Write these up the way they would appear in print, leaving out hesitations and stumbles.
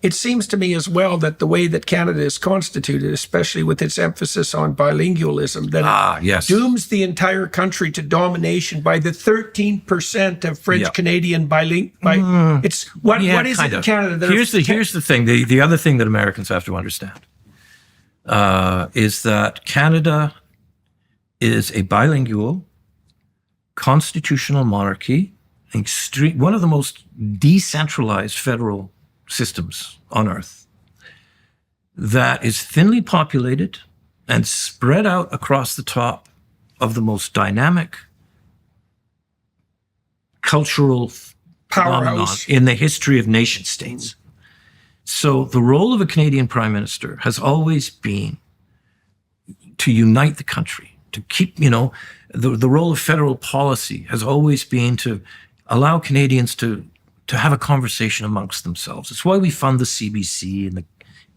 it seems to me as well that the way that Canada is constituted, especially with its emphasis on bilingualism, that it dooms the entire country to domination by the 13% of French Canadian bilingual. It's what is it in Canada? Here's the thing. The other thing that Americans have to understand is that Canada is a bilingual constitutional monarchy, one of the most decentralized federal systems on earth, that is thinly populated and spread out across the top of the most dynamic cultural phenomenon in the history of nation states. So the role of a Canadian prime minister has always been to unite the country, to keep, the role of federal policy has always been to allow Canadians to have a conversation amongst themselves. It's why we fund the CBC and the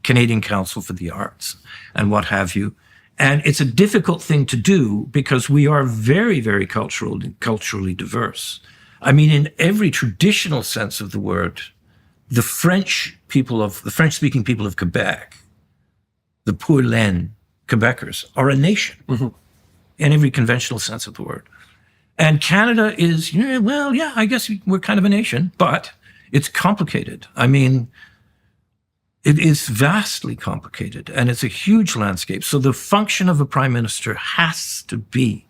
Canadian Council for the Arts and what have you. And it's a difficult thing to do because we are very, very culturally diverse. I mean, in every traditional sense of the word, the French-speaking people of Quebec, the Poilievre Quebecers, are a nation in every conventional sense of the word. And Canada is, I guess we're kind of a nation, but it's complicated. I mean, it is vastly complicated, and it's a huge landscape. So the function of a prime minister has to be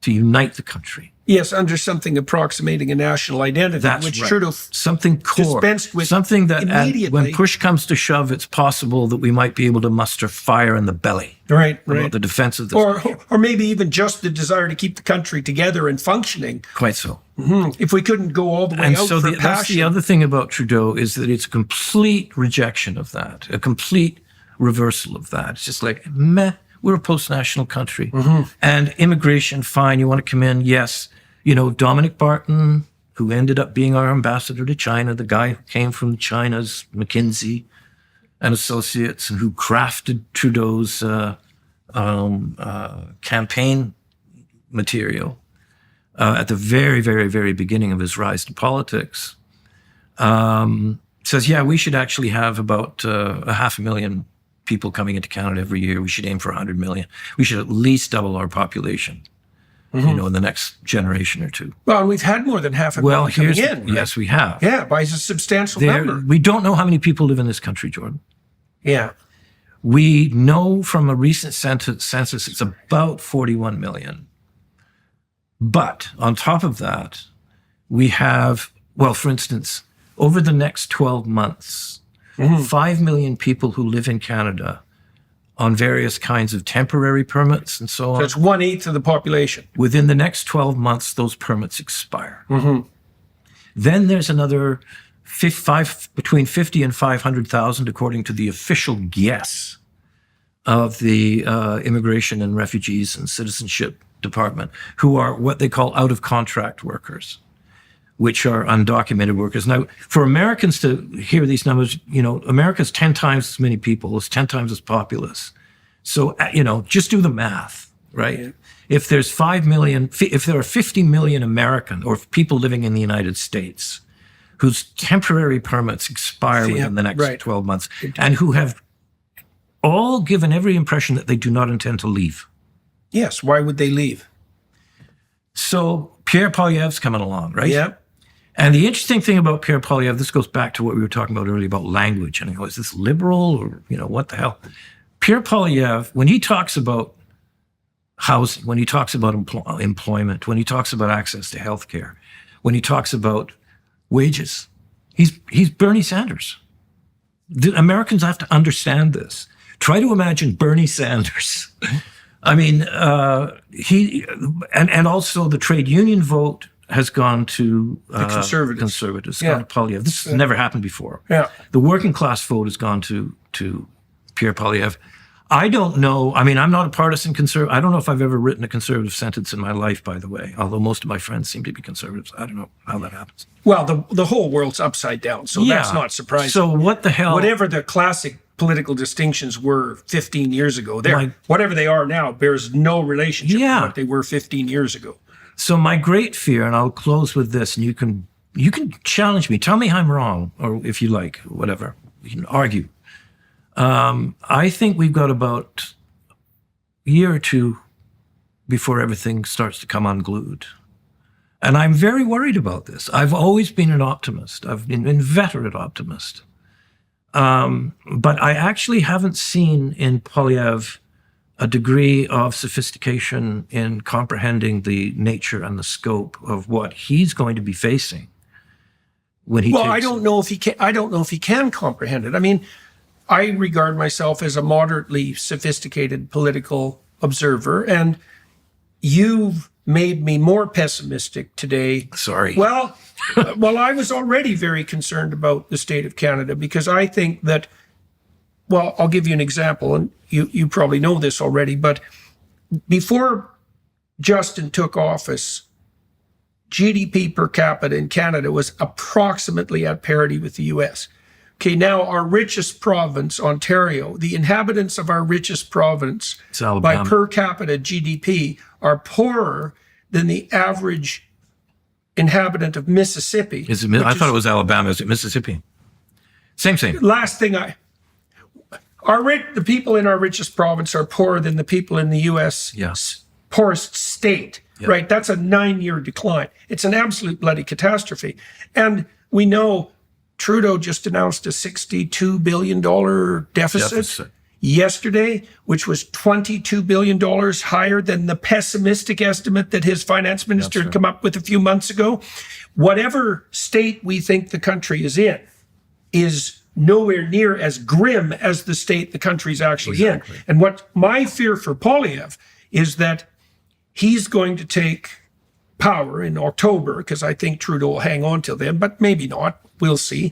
to unite the country. Yes, under something approximating a national identity. That's which right. Trudeau something core. Dispensed with something that immediately. When push comes to shove, it's possible that we might be able to muster fire in the belly. Right. About the defense of this country. Or maybe even just the desire to keep the country together and functioning. Quite so. If we couldn't go all the way out for passion. That's the other thing about Trudeau, is that it's a complete rejection of that, a complete reversal of that. It's just like, meh, we're a post-national country. And immigration, fine, you want to come in, yes. Dominic Barton, who ended up being our ambassador to China, the guy who came from China's McKinsey and Associates, and who crafted Trudeau's campaign material at the very, very, very beginning of his rise to politics, says, we should actually have about 500,000 people coming into Canada every year. We should aim for 100 million. We should at least double our population. In the next generation or two. Well, and we've had more than 500,000 coming in. Right? Yes, we have. Yeah, by a substantial number. We don't know how many people live in this country, Jordan. Yeah. We know from a recent census it's about 41 million. But on top of that, we have, for instance, over the next 12 months, 5 million people who live in Canada on various kinds of temporary permits and so on. So it's 1/8 of the population. Within the next 12 months, those permits expire. Then there's another between 50 and 500,000, according to the official guess of the Immigration and Refugees and Citizenship Department, who are what they call out-of-contract workers, which are undocumented workers. Now, for Americans to hear these numbers, America's 10 times as many people, it's 10 times as populous. So, just do the math, right? Yeah. If there's 5 million, if there are 50 million American or people living in the United States whose temporary permits expire within the next 12 months and who have all given every impression that they do not intend to leave. Yes, why would they leave? So Pierre Poilievre's coming along, right? Yeah. And the interesting thing about Pierre Poilievre, this goes back to what we were talking about earlier about language. And is this liberal or, what the hell? Pierre Poilievre, when he talks about housing, when he talks about employment, when he talks about access to healthcare, when he talks about wages, he's Bernie Sanders. The Americans have to understand this. Try to imagine Bernie Sanders. I mean, and also the trade union vote has gone to the Conservatives. Gone to Poilievre. This has never happened before. Yeah. The working class vote has gone to Pierre Poilievre. I don't know. I mean, I'm not a partisan conservative. I don't know if I've ever written a conservative sentence in my life, by the way, although most of my friends seem to be conservatives. I don't know how that happens. Well, the whole world's upside down, so that's not surprising. So what the hell? Whatever the classic political distinctions were 15 years ago, whatever they are now bears no relationship to what they were 15 years ago. So my great fear, and I'll close with this, and you can challenge me. Tell me I'm wrong, or if you like, whatever. can argue. I think we've got about a year or two before everything starts to come unglued. And I'm very worried about this. I've always been an optimist. I've been an inveterate optimist. But I actually haven't seen in Poilievre a degree of sophistication in comprehending the nature and the scope of what he's going to be facing when he. Well, I don't know if he can. I don't know if he can comprehend it. I mean, I regard myself as a moderately sophisticated political observer, and you've made me more pessimistic today. Sorry. Well, I was already very concerned about the state of Canada because I think that, well, I'll give you an example, and you probably know this already, but before Justin took office, GDP per capita in Canada was approximately at parity with the US. Okay, now our richest province, Ontario, the inhabitants of our richest province by per capita GDP are poorer than the average inhabitant of Mississippi. I thought it was Alabama. Is it Mississippi? Same. Last thing the people in our richest province are poorer than the people in the U.S. poorest state, right? That's a 9-year decline. It's an absolute bloody catastrophe. And we know Trudeau just announced a $62 billion deficit yesterday, which was $22 billion higher than the pessimistic estimate that his finance minister had come up with a few months ago. Whatever state we think the country is in is nowhere near as grim as the state the country's actually in. And what my fear for Poilievre is that he's going to take power in October, because I think Trudeau will hang on till then, but maybe not. We'll see.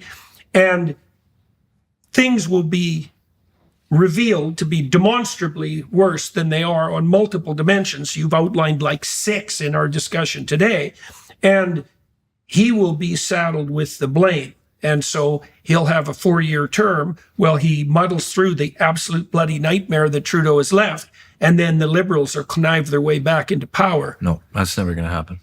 And things will be revealed to be demonstrably worse than they are on multiple dimensions. You've outlined like 6 in our discussion today. And he will be saddled with the blame. And so he'll have a 4-year term while he muddles through the absolute bloody nightmare that Trudeau has left. And then the Liberals are connive their way back into power. No, that's never going to happen.